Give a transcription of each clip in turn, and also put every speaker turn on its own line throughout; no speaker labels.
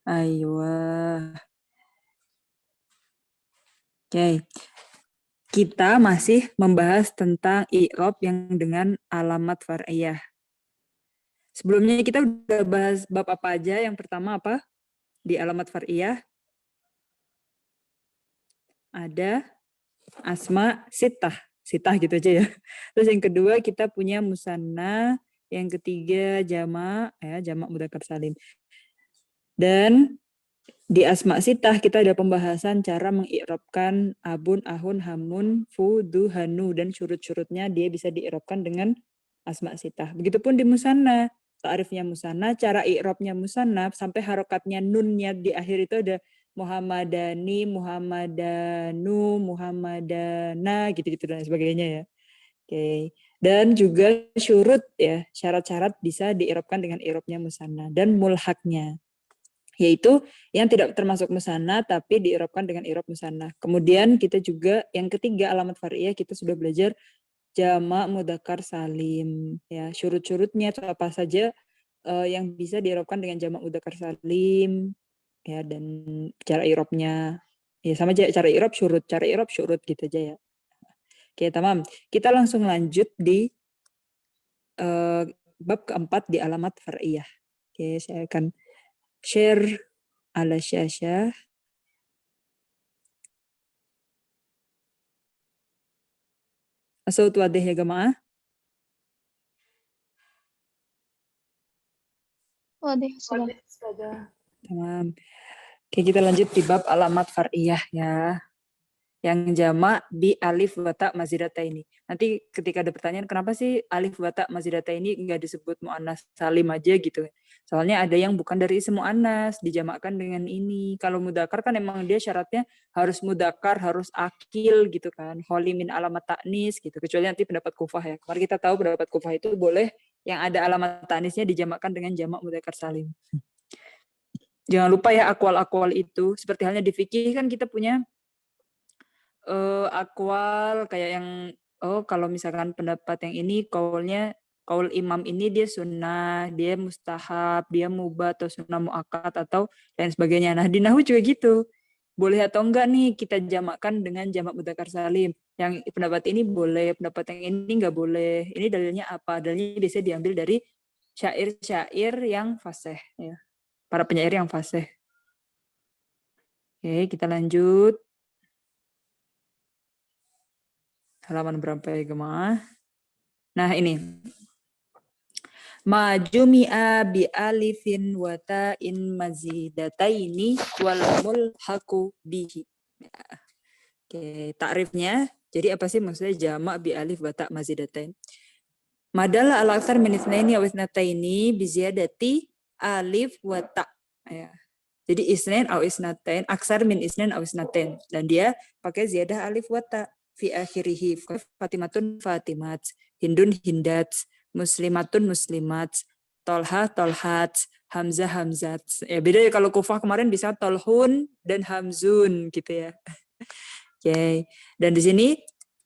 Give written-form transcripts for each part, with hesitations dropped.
Aywa. Oke. Kita masih membahas tentang i'rab yang dengan alamat far'iyah. Sebelumnya kita udah bahas bab apa aja? Yang pertama apa? Di alamat far'iyah ada asma sitah. Sitah gitu aja ya. Terus yang kedua kita punya musanna, yang ketiga jamak ya, jamak mudzakkar salim. Dan di asma sitah kita ada pembahasan cara mengi'rabkan abun, ahun, hamun, fu, du, hanu, dan syurut-syurutnya dia bisa di'i'rabkan dengan asma sitah. Begitupun di musanna, ta'rifnya musanna, cara i'rabnya musanna sampai harokatnya nunnya di akhir itu ada Muhammadani, Muhammadanu, Muhammadana, gitu-gitu dan sebagainya ya. Oke. Dan juga syurut ya, syarat-syarat bisa di'i'rabkan dengan i'rabnya musanna dan mulhaknya, yaitu yang tidak termasuk musanna tapi diirobkan dengan irob musanna. Kemudian kita juga yang ketiga alamat far'iyah kita sudah belajar jamak mudzakkar salim ya, syurut-syurutnya itu apa saja yang bisa diirobkan dengan jamak mudzakkar salim ya, dan cara irobnya ya sama aja, cara irob syurut gitu aja ya. Oke, tamam. Kita langsung lanjut di bab keempat di alamat far'iyah. Oke, saya akan share ala syashah. Asal wadah ya jemaah.
Wadah sudah.
Tamam. Oke, kita lanjut di bab alamat far'iyah ya. Yang jamak bi alif wa ta mazidata ini. Nanti ketika ada pertanyaan kenapa sih alif wa ta mazidata ini enggak disebut muannas salim aja gitu. Soalnya ada yang bukan dari isim muannas dijamakkan dengan ini. Kalau mudzakkar kan emang dia syaratnya harus mudzakkar, harus akil gitu kan. Kholi min alamat taknis gitu. Kecuali nanti pendapat Kufah ya. Kemarin kita tahu pendapat Kufah itu boleh yang ada alamat taknisnya dijamakkan dengan jamak mudzakkar salim. Jangan lupa ya akwal-akwal itu. Seperti halnya di fikih kan kita punya akwal kayak yang kalau misalkan pendapat yang ini kaul imam ini dia sunnah, dia mustahab, dia mubah atau sunnah muakkad atau lain sebagainya. Nah, di nahwu juga gitu. Boleh atau enggak nih kita jamakkan dengan jamak mudzakkar salim. Yang pendapat ini boleh, pendapat yang ini enggak boleh. Ini dalilnya apa? Dalilnya biasanya diambil dari syair-syair yang fasih ya. Para penyair yang fasih. Oke, kita lanjut. Halaman berapa ya, Gemah? Nah, ini. Ma jumi'a bi alifin wa ta'in mazidataini wal mulhaqu bihi. Oke, takrifnya. Jadi apa sih maksudnya jamak bi alif wa ta' mazidatain? Madalla al aktsar min itsnaini aw itsnataini bi ziyadati alif wa ta'. Ya. Jadi isnain aw isnatain, aksar min isnain aw isnatain, dan dia pakai ziyadah alif wa ta' fi akhirih. Fatimatun fatimat, hindun hindat, muslimatun muslimat, tolha tolhat, hamzah hamzat. Ya beda ya kalau kufah kemarin bisa tolhun dan hamzun gitu ya. Oke. Dan di sini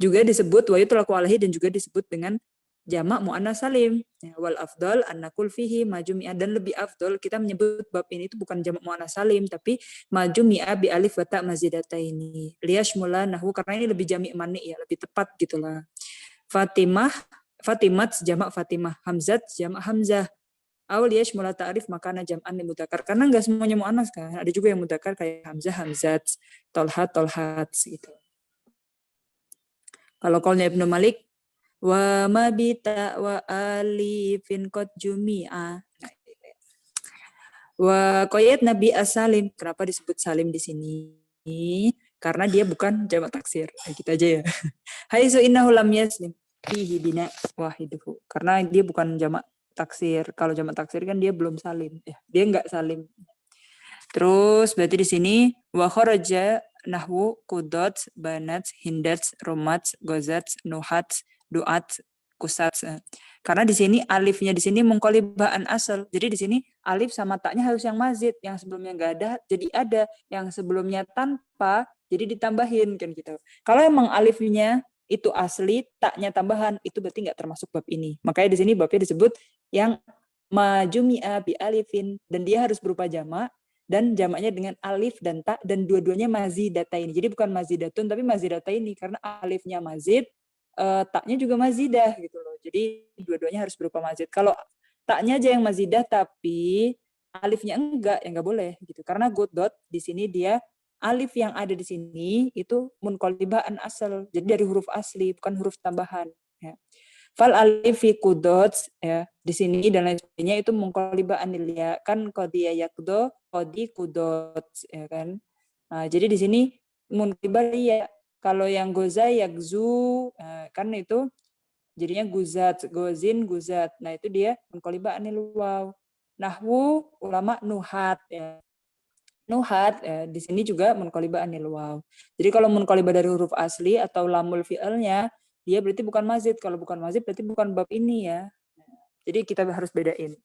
juga disebut wa yutlaqu alaihi dan juga disebut dengan jamak muannas salim. Ya, wal afdal annakul fihi majumi'a, dan lebih afdal kita menyebut bab ini itu bukan jamak muannas salim tapi majumi'a bi alif wa ta mazidataini. Liyashmula nahwu, karena ini lebih jami' mani ya, lebih tepat gitulah. Fatimah, Fatimat jamak Fatimah, Hamzat jamak Hamzah. Awal yashmula ta'rif makana jam'an li mudzakkar, karena enggak semuanya muannas kan. Ada juga yang mudzakkar kayak Hamzah Hamzat, Tolhat Tolhat gitu. Kalau qaulnya Ibnu Malik wa mabita wa alifin qad jumi'a. Wa qayyad Nabi as-salim. Kenapa disebut salim di sini? Karena dia bukan jamak taksir. Nah, gitu aja ya. Haitsu innahu lam yaslim fihi bina wahiduhu. Karena dia bukan jamak taksir. Kalau jamak taksir kan dia belum salim. Ya, dia enggak salim. Terus berarti di sini wa kharaja nahwu qudot, banat, hindat, romat, gozat, nuhat, duat, kusat. Karena di sini alifnya di sini mengkolibaan asal. Jadi di sini alif sama taknya harus yang mazid, yang sebelumnya enggak ada jadi ada, yang sebelumnya tanpa jadi ditambahin kan gitu. Kalau emang alifnya itu asli, taknya tambahan, itu berarti enggak termasuk bab ini. Makanya di sini babnya disebut yang majumi'a bi alifin, dan dia harus berupa jamak dan jamaknya dengan alif dan ta, dan dua-duanya mazidataini. Jadi bukan mazidatun tapi mazidataini karena alifnya mazid, taknya juga mazidah gitu loh. Jadi dua-duanya harus berupa mazid. Kalau taknya aja yang mazidah tapi alifnya enggak, ya enggak boleh gitu. Karena dot di sini dia alif yang ada di sini itu munqalibah an asal. Jadi dari huruf asli bukan huruf tambahan ya. Fal alif fi qudot ya di sini dan lain sebagainya itu munqalibah anil ya kan qadiya yakdo qadi qudot ya kan. Nah, jadi di sini munqalibah ya. Kalau yang goza yakzu kan itu jadinya guzat, gozin, guzat. Nah, itu dia munqalibah anil waw. Nahwu ulama nuhat ya. Nuhat di sini juga munqalibah anil waw. Jadi kalau munqalibah dari huruf asli atau lamul fi'ilnya dia berarti bukan mazid. Kalau bukan mazid berarti bukan bab ini ya. Jadi kita harus bedain.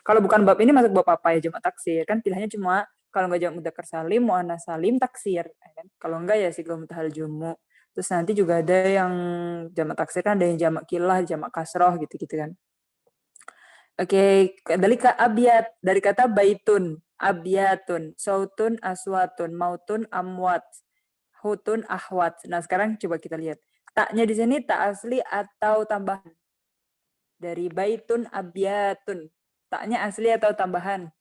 Kalau bukan bab ini masuk bab apa ya, jamak taksir. Kan pilihannya cuma kalau nggak jamak mudzakkar salim, muannats salim, taksir. Kan? Kalau enggak ya sigah mutahal jumu. Terus nanti juga ada yang jamak taksir kan ada yang jamak kilah, jamak kasroh gitu-gitu kan. Oke, dari abyat dari kata baitun, abyatun, sautun, aswatun, mautun, amwat, hutun, ahwat. Nah, sekarang coba kita lihat. Taknya di sini tak asli atau tambahan? Dari baitun, abyatun. Taknya asli atau tambahan?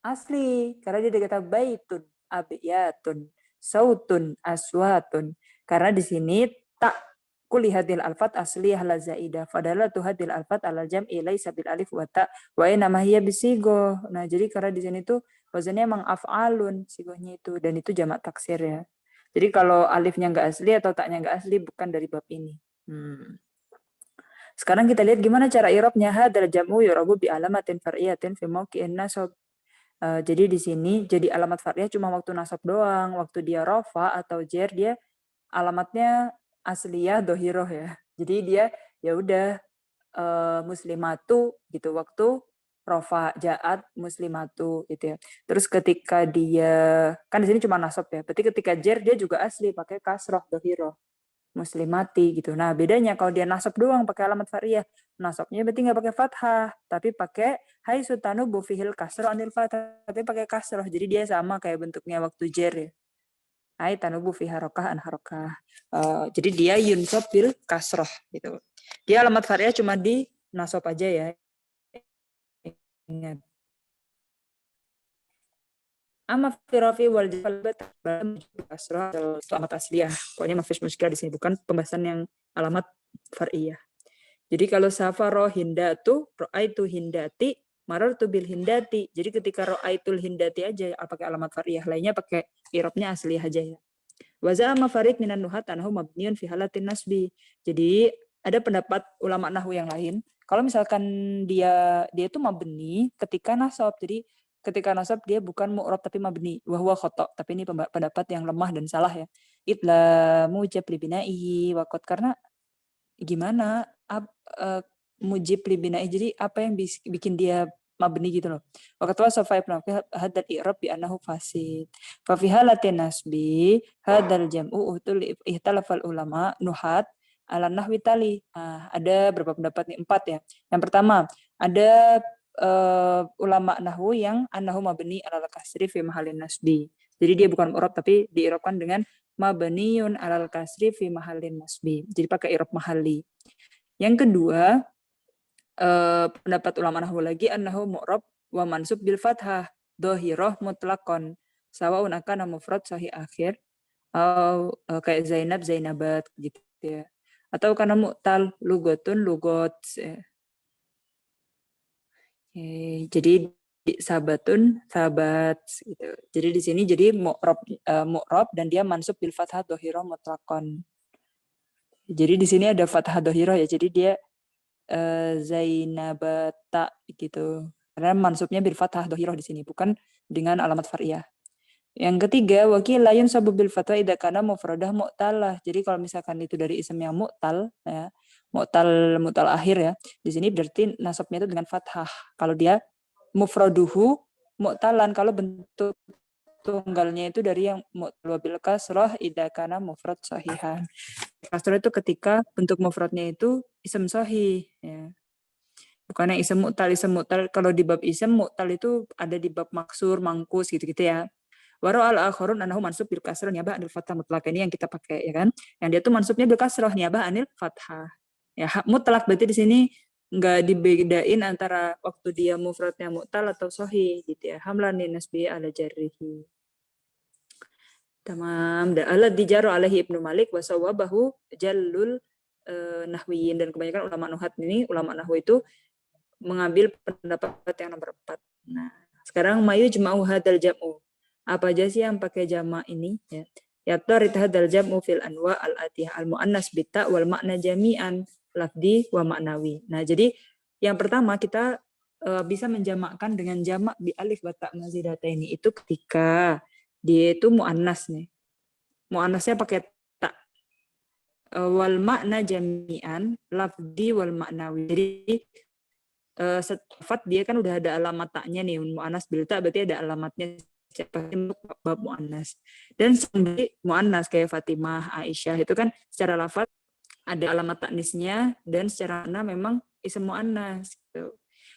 Asli, karena dia ada kata baitun, abyatun, sautun, aswatun. Karena di sini tak kulihadil alfat asli la zaidah. Fadalah tuhadil alfat ala jam'i laisa bil alif wa ta wa nama hiya bisigo. Nah, jadi karena di sini tuh wazannya emang af'alun sigohnya itu dan itu jamak taksir ya. Jadi kalau alifnya enggak asli atau taknya enggak asli bukan dari bab ini. Sekarang kita lihat gimana cara i'rabnya. Hadzal jam'u yu'rabu bi alamatin far'iyatin fi mawqi'in nasab. Jadi di sini jadi alamat far'iyah cuma waktu nasab doang. Waktu dia rafa atau jer dia alamatnya asliyah dohiroh ya. Jadi dia ya udah muslimatu gitu waktu rafa ja'at muslimatu gitu ya. Terus ketika dia kan di sini cuma nasab ya. Berarti ketika jer dia juga asli pakai kasroh dohiroh muslimati gitu. Nah, bedanya kalau dia nasab doang pakai alamat far'iyah. Nasabnya berarti nggak pakai fathah, tapi pakai hai sutanu bufihil kasroh anil fathah, tapi pakai kasroh. Jadi dia sama kayak bentuknya waktu jer ya. Hai tanubu fi harokah an harokah. Jadi dia yunsab bil kasroh gitu. Dia alamat far'iyah cuma di nasab aja ya. Ingat. Amma firafi wal jalbat kasroh alamat asliyah. Pokoknya mafis muskil di sini bukan pembahasan yang alamat far'iyah. Jadi kalau safaro hindatu, ro'aitu hindati, marartu bil hindati. Jadi ketika ro'aitul hindati aja pakai alamat far'iyah, lainnya pakai i'rabnya asli aja ya. Wa za'ama fariq minan nuhat annahu mabniun fi halatin nasbi. Jadi ada pendapat ulama nahwu yang lain, kalau misalkan dia itu mabni ketika nasab. Jadi ketika nasab dia bukan mu'rab tapi mabni, wa huwa khata'. Tapi ini pendapat yang lemah dan salah ya. Idla mujab li bina'ihi waqad, karena gimana mujib li bina'i, jadi apa yang bikin dia mabni gitu loh. Waqat wasafa ibnu hadal i'rab bi annahu fasid. Fa fi halatin nasbi hadal jam'u utul ihtalafal ulama nuhat ala nahwi tali. Ada berapa pendapat nih? 4 ya. Yang pertama, ada ulama nahwu yang annahu mabni ala kasri fi mahallin nasbi. Jadi dia bukan mu'rab tapi di'irabkan dengan mabniun alal kasri fi mahallin nasbi. Jadi pakai i'rab mahalli. Yang kedua, pendapat ulama nahwu lagi annahu mu'rab wa mansub bil fathah dhahirah mutlaqan sawaun akana mufrad sahih akhir atau kayak Zainab Zainabat gitu ya. Atau karena mu'tal lugatun lugot. Jadi sabatun sabat gitu. Jadi di sini jadi mu'rab dan dia mansub bil fathah dhahirah mutlaqan. Jadi di sini ada fathah dhahirah ya. Jadi dia Zainabata gitu. Karena mansubnya bil fathah dhahirah di sini bukan dengan alamat far'iyah. Yang ketiga, wakil layun sabu bil fathah idza kana mufradah mu'talah. Jadi kalau misalkan itu dari ism yang mu'tal ya, mu'tal akhir ya. Di sini berarti nasabnya itu dengan fathah. Kalau dia mufraduhu mu'talan, kalau bentuk tunggalnya itu dari yang mu'tal bil kasrah idza kana mufrad sahihan. Kasrah itu ketika bentuk mufradnya itu ism sahih ya. Bukan yang isem mu'tal kalau di bab isem mu'tal itu ada di bab maksur, mangkus gitu-gitu ya. Waro al-akhirun anahu mansub bil kasrah niyabah anil fathah mutlaq, ini yang kita pakai ya kan. Yang dia tuh mansubnya bil kasrah niyabah anil fathah. Ya, mutlaq berarti di sini enggak dibedain antara waktu dia mufradnya mu'tal atau sahih gitu ya. Hamlan li nasbi ala jarrihi. Tamam. Alladzi jaru alaihi Ibnu Malik wa sawabahu jallul nahwiyin, dan kebanyakan ulama nuhat ini, ulama nahwu itu mengambil pendapat yang nomor 4. Nah, sekarang mayu jma'u hadal jam'u. Apa aja sih yang pakai jama' ini ya? Yaqtarid hadal jam'u fil anwa al-atiyah al-muannas bita wal makna jami'an lafdi wa maknawi. Nah, jadi yang pertama kita bisa menjamakkan dengan jamak bi alif wa ta mazidataini itu ketika dia itu muannas nih. Muannasnya pakai ta. Wal makna jami'an lafdi wal maknawi. Jadi sifat dia kan udah ada alamat taknya nih, muannas bil ta berarti ada alamatnya siapa bab muannas. Dan sendiri muannas kayak Fatimah, Aisyah itu kan secara lafaz ada alamat taknisnya, dan secara makna memang ism muannas gitu.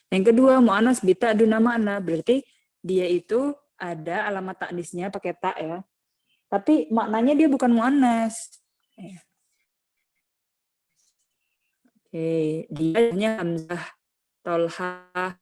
Yang kedua muannas bita duna makna, berarti dia itu ada alamat taknisnya pakai ta ya. Tapi maknanya dia bukan muannas. Oke, dia hanya hamzah, tolha,